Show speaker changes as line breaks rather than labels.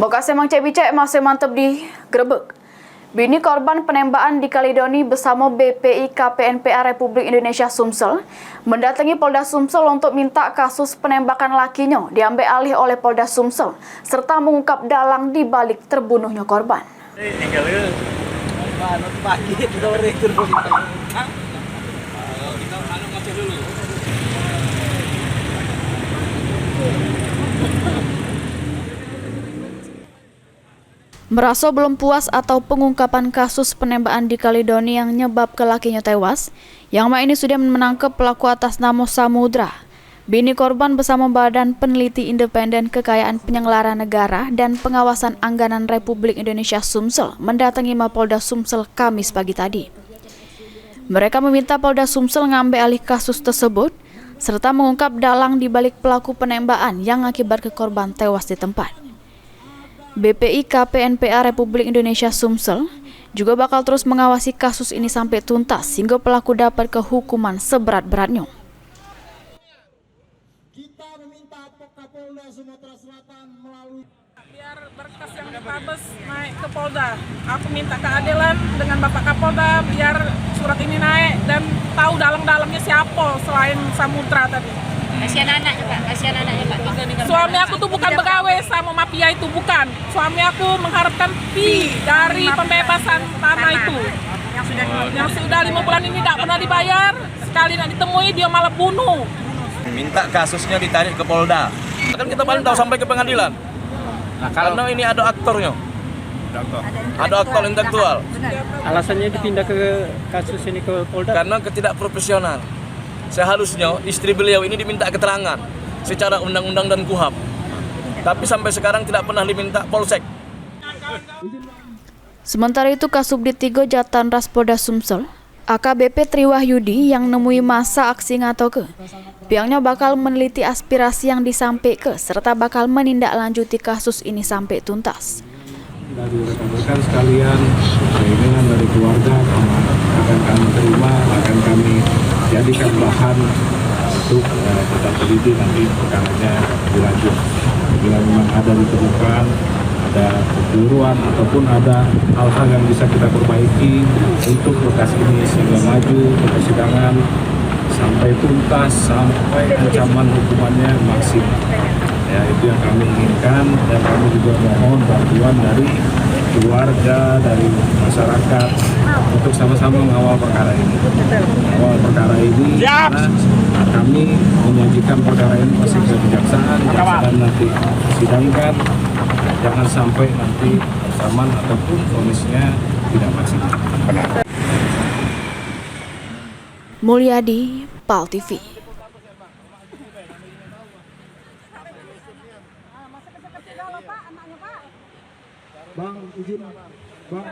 Lokasi Mang Cek masih mantap di Grebek. Bini korban penembakan di Kaledoni bersama BPI KPNPA Republik Indonesia Sumsel mendatangi Polda Sumsel untuk minta kasus penembakan lakinya diambil alih oleh Polda Sumsel serta mengungkap dalang di balik terbunuhnya korban. Merasa belum puas atau pengungkapan kasus penembakan di Kaledoni yang menyebabkan lakinya tewas, Yang Ma ini sudah menangkap pelaku atas nama Samudra. Bini korban bersama Badan Peneliti Independen Kekayaan Penyelenggara Negara dan Pengawasan Anggaran Republik Indonesia Sumsel mendatangi Mapolda Sumsel Kamis pagi tadi. Mereka meminta Polda Sumsel mengambil alih kasus tersebut serta mengungkap dalang di balik pelaku penembakan yang akibat korban tewas di tempat. BPI KPNPA Republik Indonesia Sumsel juga bakal terus mengawasi kasus ini sampai tuntas sehingga pelaku dapat kehukuman seberat-beratnya.
Kita meminta Kapolda Sumatera Selatan melalui
biar berkas yang ditabes naik ke Polda. Aku minta keadilan dengan Bapak Kapolda biar surat ini naik dan tahu dalang-dalangnya siapa selain Samudra tadi.
Kasihan anaknya Pak.
Suami aku tuh bukan pegawai sama mafia itu, bukan. Suami aku mengharapkan fee dari pembebasan tanah itu. Yang sudah 5 bulan ini tidak pernah dibayar, sekali nak ditemui dia malah bunuh.
Minta kasusnya ditarik ke Polda. Kan kita paling tahu sampai ke pengadilan. Nah, karena ini ada aktornya. Ada aktor intelektual.
Alasannya dipindah ke kasus ini ke Polda?
Karena ketidakprofesional. Seharusnya istri beliau ini diminta keterangan secara undang-undang dan KUHAP. Tapi sampai sekarang tidak pernah diminta Polsek.
Sementara itu Kasubdit 3 Jatanras Polda Sumsel, AKBP Triwahyudi yang nemui masa aksi ngatoke. Pihaknya bakal meneliti aspirasi yang disampaikan serta bakal menindaklanjuti kasus ini sampai tuntas.
Dari rekan-rekan sekalian, keinginan dari keluarga akan kami terima, akan kami jadikan bahan untuk kita teliti nanti perkaranya dilanjut. Bila memang ada ditemukan, ada kekeliruan ataupun ada hal-hal yang bisa kita perbaiki untuk berkas ini sehingga maju ke persidangan sampai tuntas, sampai ancaman hukumannya maksimal. Ya, itu yang kami inginkan dan kami juga mohon bantuan dari keluarga, dari masyarakat untuk sama-sama mengawal perkara ini. Mengawal perkara ini karena kami menyajikan perkara ini masih ke kejaksaan nanti sidangkan, jangan sampai nanti ancaman ataupun vonisnya tidak maksimal.
Mulyadi, PAL TV.
Bang, izin Bang.